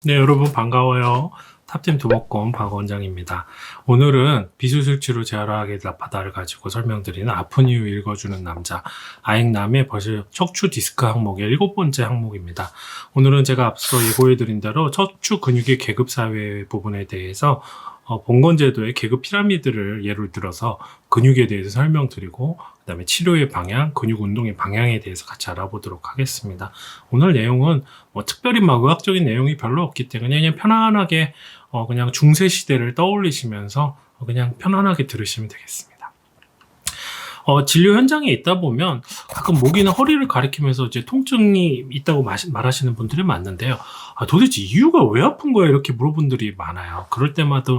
네, 여러분 반가워요. 탑팀 두목곰 박 원장입니다. 오늘은 비수술치료 재활학의 바다를 가지고 설명드리는 아픈 이유 읽어주는 남자 아익남의 벌써 척추 디스크 항목의 7번째 항목입니다. 오늘은 제가 앞서 예고해드린 대로 척추 근육의 계급 사회 부분에 대해서 봉건제도의 계급 피라미드를 예를 들어서 근육에 대해서 설명드리고 그 다음에 치료의 방향, 근육 운동의 방향에 대해서 같이 알아보도록 하겠습니다. 오늘 내용은 특별히 막 의학적인 내용이 별로 없기 때문에 그냥 편안하게 그냥 중세시대를 떠올리시면서 그냥 편안하게 들으시면 되겠습니다. 진료 현장에 있다 보면 가끔 목이나 허리를 가리키면서 이제 통증이 있다고 말하시는 분들이 많는데요. 도대체 이유가 왜 아픈 거야? 이렇게 물어본 분들이 많아요. 그럴 때마다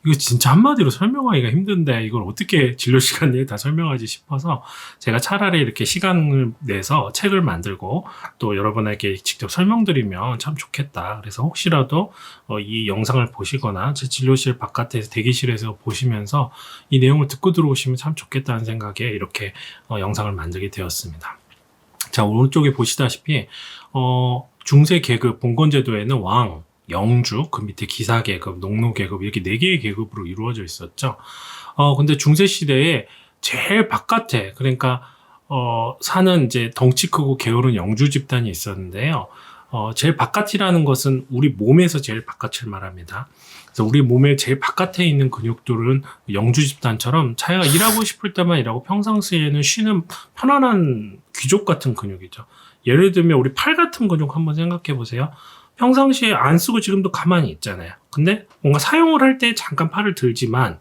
이거 진짜 한마디로 설명하기가 힘든데 이걸 어떻게 진료 시간 내에 다 설명하지 싶어서 제가 차라리 이렇게 시간을 내서 책을 만들고 또 여러분에게 직접 설명드리면 참 좋겠다. 그래서 혹시라도 이 영상을 보시거나 제 진료실 바깥에서 대기실에서 보시면서 이 내용을 듣고 들어오시면 참 좋겠다는 생각에 이렇게 영상을 만들게 되었습니다. 자, 오른쪽에 보시다시피 중세 계급 봉건제도에는 왕, 영주, 그 밑에 기사 계급, 농노 계급 이렇게 4개의 계급으로 이루어져 있었죠. 근데 중세 시대에 제일 바깥에 그러니까 사는 이제 덩치 크고 게으른 영주 집단이 있었는데요. 제일 바깥이라는 것은 우리 몸에서 제일 바깥을 말합니다. 그래서 우리 몸의 제일 바깥에 있는 근육들은 영주 집단처럼 자기가 일하고 싶을 때만 일하고 평상시에는 쉬는 편안한 귀족 같은 근육이죠. 예를 들면 우리 팔 같은 근육 한번 생각해 보세요. 평상시에 안 쓰고 지금도 가만히 있잖아요. 근데 뭔가 사용을 할 때 잠깐 팔을 들지만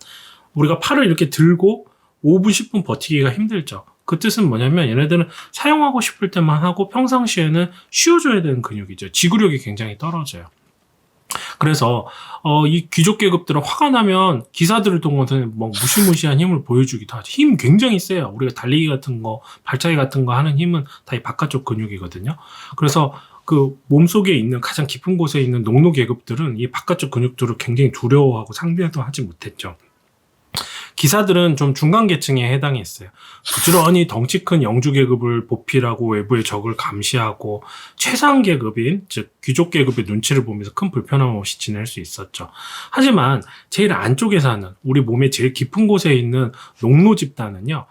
우리가 팔을 이렇게 들고 5분, 10분 버티기가 힘들죠. 그 뜻은 뭐냐면 얘네들은 사용하고 싶을 때만 하고 평상시에는 쉬어줘야 되는 근육이죠. 지구력이 굉장히 떨어져요. 그래서 이 귀족 계급들은 화가 나면 기사들을 통해서 뭐 무시무시한 힘을 보여주기도 하죠. 힘 굉장히 세요. 우리가 달리기 같은 거, 발차기 같은 거 하는 힘은 다 이 바깥쪽 근육이거든요. 그래서 그 몸속에 있는 가장 깊은 곳에 있는 농노 계급들은 이 바깥쪽 근육들을 굉장히 두려워하고 상대도 하지 못했죠. 기사들은 좀 중간 계층에 해당했어요. 부지런히 덩치 큰 영주 계급을 보필하고 외부의 적을 감시하고 최상 계급인 즉 귀족 계급의 눈치를 보면서 큰 불편함 없이 지낼 수 있었죠. 하지만 제일 안쪽에 사는 우리 몸의 제일 깊은 곳에 있는 농노 집단은요.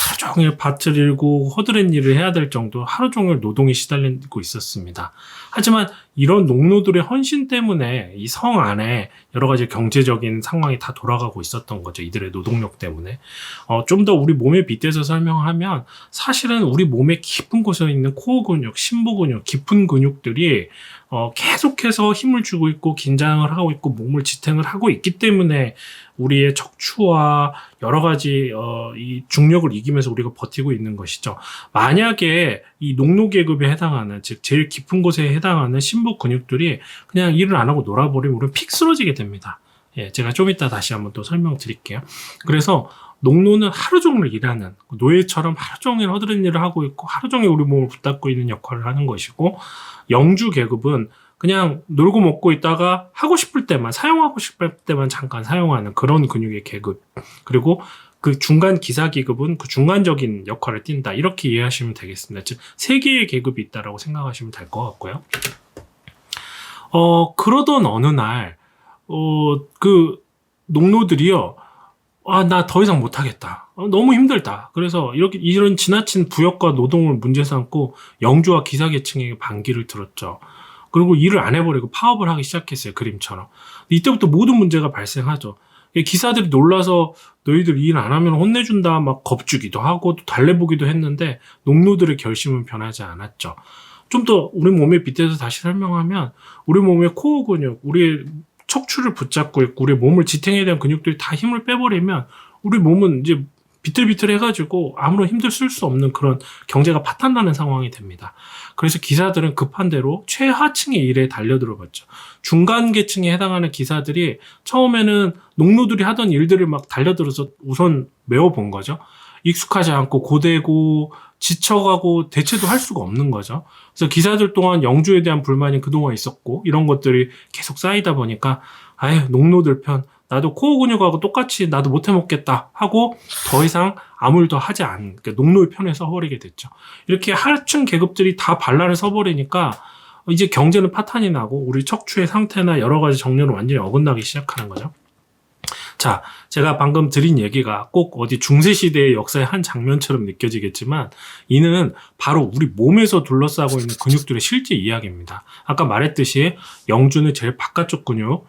하루 종일 밭을 일고 허드렛 일을 해야 될 정도 하루 종일 노동에 시달리고 있었습니다. 하지만 이런 농노들의 헌신 때문에 이 성 안에 여러 가지 경제적인 상황이 다 돌아가고 있었던 거죠. 이들의 노동력 때문에. 좀 더 우리 몸에 빗대서 설명하면 사실은 우리 몸의 깊은 곳에 있는 코어 근육, 심부 근육, 깊은 근육들이 계속해서 힘을 주고 있고 긴장을 하고 있고 몸을 지탱을 하고 있기 때문에 우리의 척추와 여러 가지 이 중력을 이기면서 우리가 버티고 있는 것이죠. 만약에 이 농노 계급에 해당하는 즉 제일 깊은 곳에 해당하는 심부 근육들이 그냥 일을 안 하고 놀아버리면 우리는 픽 쓰러지게 됩니다. 예, 제가 좀 이따 다시 한번 또 설명드릴게요. 그래서 농노는 하루 종일 일하는 노예처럼 하루 종일 허드렛 일을 하고 있고 하루 종일 우리 몸을 붙잡고 있는 역할을 하는 것이고 영주 계급은 그냥 놀고 먹고 있다가 하고 싶을 때만 사용하고 싶을 때만 잠깐 사용하는 그런 근육의 계급 그리고 그 중간 기사 계급은 그 중간적인 역할을 띈다 이렇게 이해하시면 되겠습니다. 즉 3개의 계급이 있다라고 생각하시면 될 것 같고요. 그러던 어느 날 그 농노들이요. 나 더 이상 못하겠다. 너무 힘들다. 그래서 이런 지나친 부역과 노동을 문제 삼고 영주와 기사 계층에게 반기를 들었죠. 그리고 일을 안 해버리고 파업을 하기 시작했어요. 그림처럼. 이때부터 모든 문제가 발생하죠. 기사들이 놀라서 너희들 일 안 하면 혼내준다 막 겁주기도 하고 또 달래보기도 했는데 농노들의 결심은 변하지 않았죠. 좀 더 우리 몸에 빗대서 다시 설명하면 우리 몸의 코어 근육, 우리의 척추를 붙잡고 있고 우리 몸을 지탱해야 되는 근육들이 다 힘을 빼버리면 우리 몸은 이제 비틀비틀해가지고 아무런 힘들 쓸 수 없는 그런 경제가 파탄나는 상황이 됩니다. 그래서 기사들은 급한 대로 최하층의 일에 달려들어갔죠. 중간 계층에 해당하는 기사들이 처음에는 농노들이 하던 일들을 막 달려들어서 우선 메워본 거죠. 익숙하지 않고 고되고 지쳐가고 대체도 할 수가 없는 거죠. 그래서 기사들 동안 영주에 대한 불만이 그동안 있었고 이런 것들이 계속 쌓이다 보니까 아유 농노들 편 나도 코어 근육하고 똑같이 나도 못해 먹겠다 하고 더 이상 아무 일도 하지 않은, 그러니까 농노의 편에 서버리게 됐죠. 이렇게 하층 계급들이 다 반란을 서버리니까 이제 경제는 파탄이 나고 우리 척추의 상태나 여러 가지 정렬은 완전히 어긋나기 시작하는 거죠. 자, 제가 방금 드린 얘기가 꼭 어디 중세시대의 역사의 한 장면처럼 느껴지겠지만 이는 바로 우리 몸에서 둘러싸고 있는 근육들의 실제 이야기입니다. 아까 말했듯이 영주는 제일 바깥쪽 근육,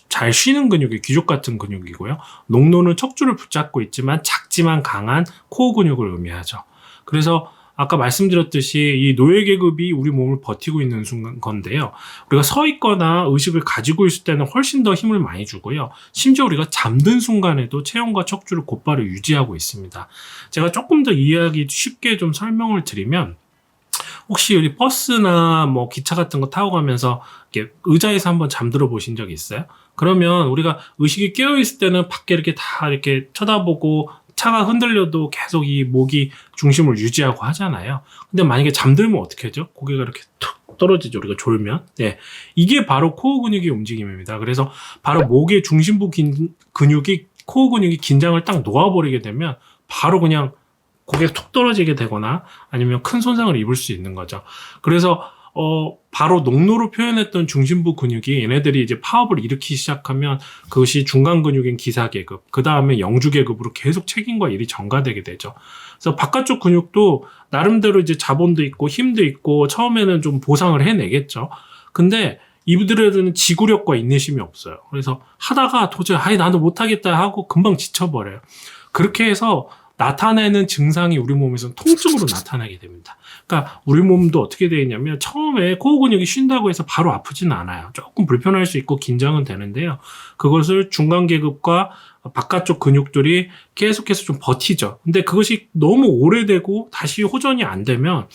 잘 쉬는 근육이 귀족 같은 근육이고요. 농노는 척추를 붙잡고 있지만 작지만 강한 코어 근육을 의미하죠. 그래서 아까 말씀드렸듯이 이 노예 계급이 우리 몸을 버티고 있는 순간 건데요. 우리가 서 있거나 의식을 가지고 있을 때는 훨씬 더 힘을 많이 주고요. 심지어 우리가 잠든 순간에도 체형과 척추를 곧바로 유지하고 있습니다. 제가 조금 더 이해하기 쉽게 좀 설명을 드리면 혹시 우리 버스나 뭐 기차 같은 거 타고 가면서 이렇게 의자에서 한번 잠들어 보신 적 있어요? 그러면 우리가 의식이 깨어 있을 때는 밖에 이렇게 다 이렇게 쳐다보고 차가 흔들려도 계속 이 목이 중심을 유지하고 하잖아요. 근데 만약에 잠들면 어떻게 하죠? 고개가 이렇게 툭 떨어지죠. 우리가 졸면. 네. 이게 바로 코어 근육의 움직임입니다. 그래서 바로 목의 중심부 근육이 코어 근육이 긴장을 딱 놓아버리게 되면 바로 그냥 고개가 툭 떨어지게 되거나 아니면 큰 손상을 입을 수 있는 거죠. 그래서 바로 농노로 표현했던 중심부 근육이 얘네들이 이제 파업을 일으키기 시작하면 그것이 중간 근육인 기사계급, 그 다음에 영주계급으로 계속 책임과 일이 전가되게 되죠. 그래서 바깥쪽 근육도 나름대로 이제 자본도 있고 힘도 있고 처음에는 좀 보상을 해내겠죠. 근데 이들에는 지구력과 인내심이 없어요. 그래서 하다가 도저히 나도 못하겠다 하고 금방 지쳐버려요. 그렇게 해서 나타내는 증상이 우리 몸에서는 통증으로 나타나게 됩니다. 그러니까 우리 몸도 어떻게 되어 있냐면 처음에 코어 근육이 쉰다고 해서 바로 아프지는 않아요. 조금 불편할 수 있고 긴장은 되는데요. 그것을 중간 계급과 바깥쪽 근육들이 계속해서 좀 버티죠. 근데 그것이 너무 오래되고 다시 호전이 안 되면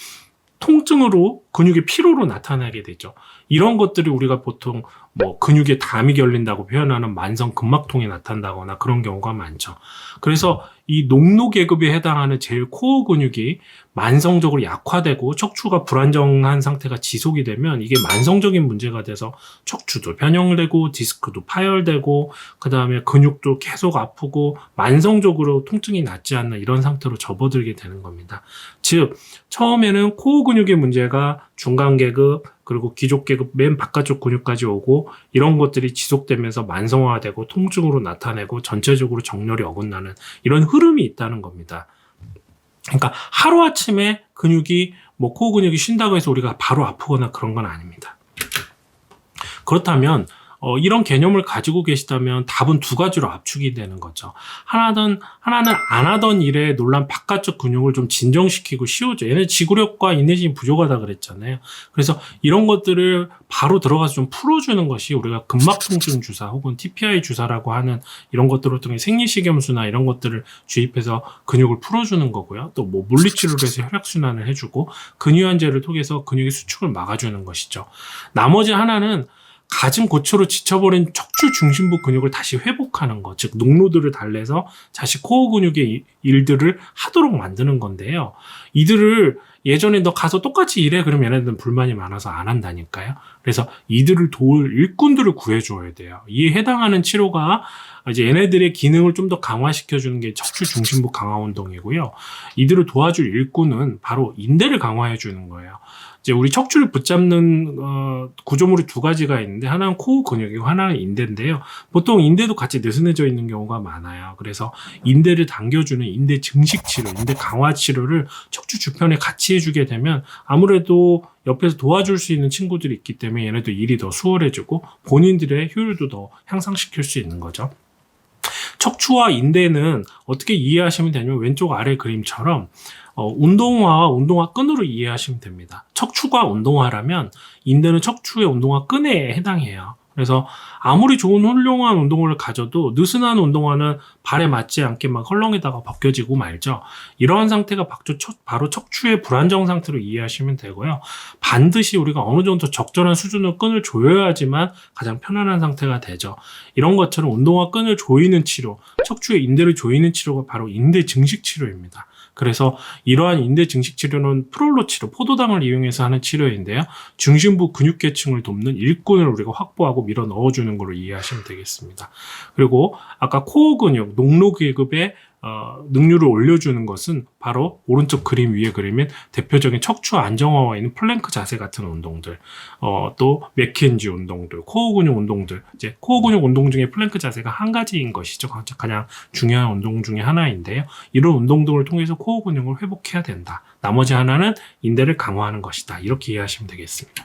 통증으로 근육의 피로로 나타나게 되죠. 이런 것들이 우리가 보통 뭐 근육에 담이 결린다고 표현하는 만성 근막통이 나타난다거나 그런 경우가 많죠. 그래서 이 농노 계급에 해당하는 제일 코어 근육이 만성적으로 약화되고 척추가 불안정한 상태가 지속이 되면 이게 만성적인 문제가 돼서 척추도 변형되고 디스크도 파열되고 그 다음에 근육도 계속 아프고 만성적으로 통증이 낫지 않는 이런 상태로 접어들게 되는 겁니다. 즉 처음에는 코어 근육의 문제가 중간 계급 그리고 귀족 계급 맨 바깥쪽 근육까지 오고 이런 것들이 지속되면서 만성화되고 통증으로 나타내고 전체적으로 정렬이 어긋나는 이런 흐름이 있다는 겁니다. 그러니까 하루아침에 근육이 뭐 코어 근육이 쉰다고 해서 우리가 바로 아프거나 그런 건 아닙니다. 그렇다면 이런 개념을 가지고 계시다면 답은 두 가지로 압축이 되는 거죠. 하나는 안 하던 일에 놀란 바깥쪽 근육을 좀 진정시키고 씌워줘. 얘는 지구력과 인내심이 부족하다 그랬잖아요. 그래서 이런 것들을 바로 들어가서 좀 풀어주는 것이 우리가 근막통증 주사 혹은 TPI 주사라고 하는 이런 것들을 통해 생리식염수나 이런 것들을 주입해서 근육을 풀어주는 거고요. 또 뭐 물리치료를 해서 혈액순환을 해주고 근유한제를 통해서 근육의 수축을 막아주는 것이죠. 나머지 하나는 가진 고초로 지쳐버린 척추 중심부 근육을 다시 회복하는 것, 즉 농로들을 달래서 다시 코어 근육의 일들을 하도록 만드는 건데요. 이들을 예전에 너 가서 똑같이 일해 그러면 얘네들은 불만이 많아서 안 한다니까요. 그래서 이들을 도울 일꾼들을 구해줘야 돼요. 이에 해당하는 치료가 이제 얘네들의 기능을 좀 더 강화시켜주는 게 척추 중심부 강화 운동이고요. 이들을 도와줄 일꾼은 바로 인대를 강화해주는 거예요. 이제 우리 척추를 붙잡는 구조물이 두 가지가 있는데 하나는 코어 근육이고 하나는 인대인데요. 보통 인대도 같이 느슨해져 있는 경우가 많아요. 그래서 인대를 당겨주는 인대 증식 치료, 인대 강화 치료를 척추 주변에 같이 해주게 되면 아무래도 옆에서 도와줄 수 있는 친구들이 있기 때문에 얘네도 일이 더 수월해지고 본인들의 효율도 더 향상시킬 수 있는 거죠. 척추와 인대는 어떻게 이해하시면 되냐면 왼쪽 아래 그림처럼 운동화와 운동화 끈으로 이해하시면 됩니다. 척추가 운동화라면 인대는 척추의 운동화 끈에 해당해요. 그래서 아무리 좋은 훌륭한 운동화를 가져도 느슨한 운동화는 발에 맞지 않게 막 헐렁에다가 벗겨지고 말죠. 이러한 상태가 바로 척추의 불안정 상태로 이해하시면 되고요. 반드시 우리가 어느 정도 적절한 수준의 끈을 조여야지만 가장 편안한 상태가 되죠. 이런 것처럼 운동화 끈을 조이는 치료, 척추의 인대를 조이는 치료가 바로 인대 증식 치료입니다. 그래서 이러한 인대 증식 치료는 프롤로 치료, 포도당을 이용해서 하는 치료인데요. 중심부 근육계층을 돕는 일꾼을 우리가 확보하고 밀어 넣어주는 걸로 이해하시면 되겠습니다. 그리고 아까 코어 근육, 농로계급의 능률을 올려주는 것은 바로 오른쪽 그림 위에 그리면 대표적인 척추 안정화와 있는 플랭크 자세 같은 운동들, 또 맥켄지 운동들, 코어 근육 운동들, 이제 코어 근육 운동 중에 플랭크 자세가 한 가지인 것이죠. 가장 중요한 운동 중에 하나인데요. 이런 운동 등을 통해서 코어 근육을 회복해야 된다. 나머지 하나는 인대를 강화하는 것이다. 이렇게 이해하시면 되겠습니다.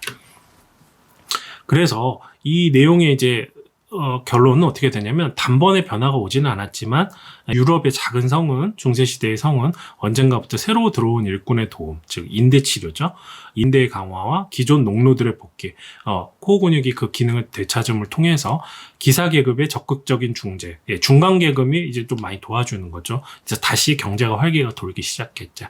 그래서 이 내용의 이제 결론은 어떻게 되냐면 단번에 변화가 오지는 않았지만 유럽의 작은 성은, 중세시대의 성은 언젠가부터 새로 들어온 일꾼의 도움, 즉 인대 치료죠. 인대의 강화와 기존 농로들의 복귀, 코어 근육이 그 기능을 되찾음을 통해서 기사계급의 적극적인 중재, 중간계급이 이제 좀 많이 도와주는 거죠. 그래서 다시 경제가 활기가 돌기 시작했죠.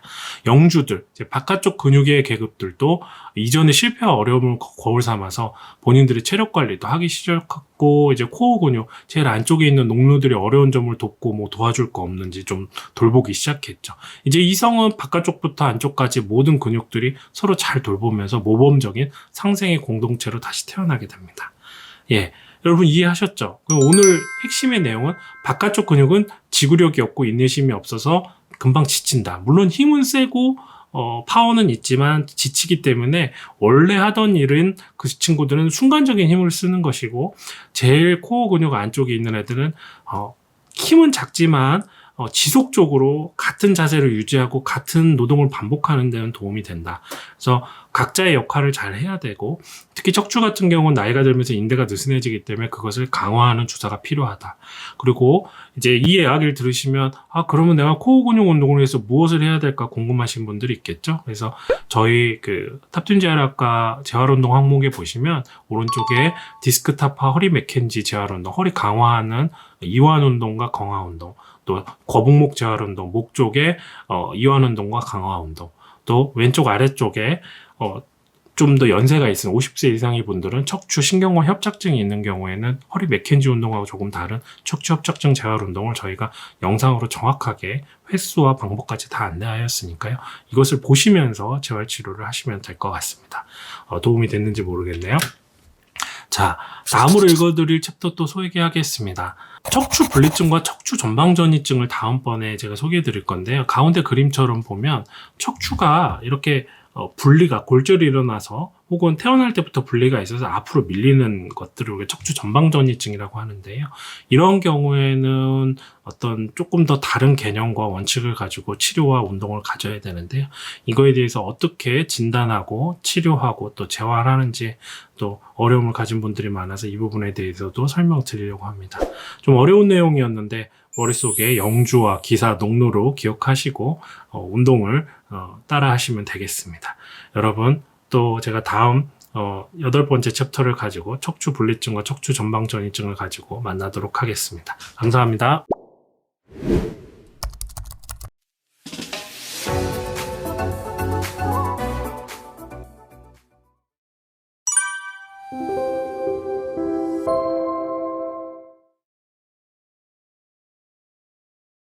영주들, 이제 바깥쪽 근육의 계급들도 이전의 실패와 어려움을 거울 삼아서 본인들의 체력 관리도 하기 시작했고, 이제 코어 근육, 제일 안쪽에 있는 농로들의 어려운 점을 돕고 뭐 도와줄 거 없는지 좀 돌보기 시작했죠. 이제 이 성은 바깥쪽부터 안쪽까지 모든 근육들이 서로 잘 돌보면서 모범적인 상생의 공동체로 다시 태어나게 됩니다. 예. 여러분 이해하셨죠? 그럼 오늘 핵심의 내용은 바깥쪽 근육은 지구력이 없고 인내심이 없어서 금방 지친다. 물론 힘은 세고 파워는 있지만 지치기 때문에 원래 하던 일은 그 친구들은 순간적인 힘을 쓰는 것이고, 제일 코어 근육 안쪽에 있는 애들은 힘은 작지만 지속적으로 같은 자세를 유지하고 같은 노동을 반복하는 데는 도움이 된다. 그래서 각자의 역할을 잘 해야 되고, 특히 척추 같은 경우는 나이가 들면서 인대가 느슨해지기 때문에 그것을 강화하는 주사가 필요하다. 그리고 이제 이 이야기를 들으시면 그러면 내가 코어 근육 운동을 위해서 무엇을 해야 될까 궁금하신 분들이 있겠죠. 그래서 저희 그 탑 재활학과 재활운동 항목에 보시면 오른쪽에 디스크 타파 허리 맥켄지 재활운동, 허리 강화하는 이완 운동과 강화 운동, 또 거북목 재활 운동, 목 쪽에 이완 운동과 강화 운동, 또 왼쪽 아래쪽에 좀 더 연세가 있은 50세 이상의 분들은 척추 신경과 협착증이 있는 경우에는 허리 맥켄지 운동하고 조금 다른 척추 협착증 재활 운동을 저희가 영상으로 정확하게 횟수와 방법까지 다 안내하였으니까요. 이것을 보시면서 재활 치료를 하시면 될 것 같습니다. 도움이 됐는지 모르겠네요. 자, 다음으로 읽어드릴 챕터 또 소개하겠습니다. 척추 분리증과 척추 전방전이증을 다음번에 제가 소개해드릴 건데요. 가운데 그림처럼 보면 척추가 이렇게 분리가 골절이 일어나서 혹은 태어날 때부터 분리가 있어서 앞으로 밀리는 것들을 우리가 척추 전방전이증이라고 하는데요. 이런 경우에는 어떤 조금 더 다른 개념과 원칙을 가지고 치료와 운동을 가져야 되는데요. 이거에 대해서 어떻게 진단하고 치료하고 또 재활하는지 또 어려움을 가진 분들이 많아서 이 부분에 대해서도 설명드리려고 합니다. 좀 어려운 내용이었는데 머릿속에 영주와 기사, 농로로 기억하시고 운동을 따라 하시면 되겠습니다. 여러분, 또 제가 다음 8번째 챕터를 가지고 척추 분리증과 척추 전방전이증을 가지고 만나도록 하겠습니다. 감사합니다.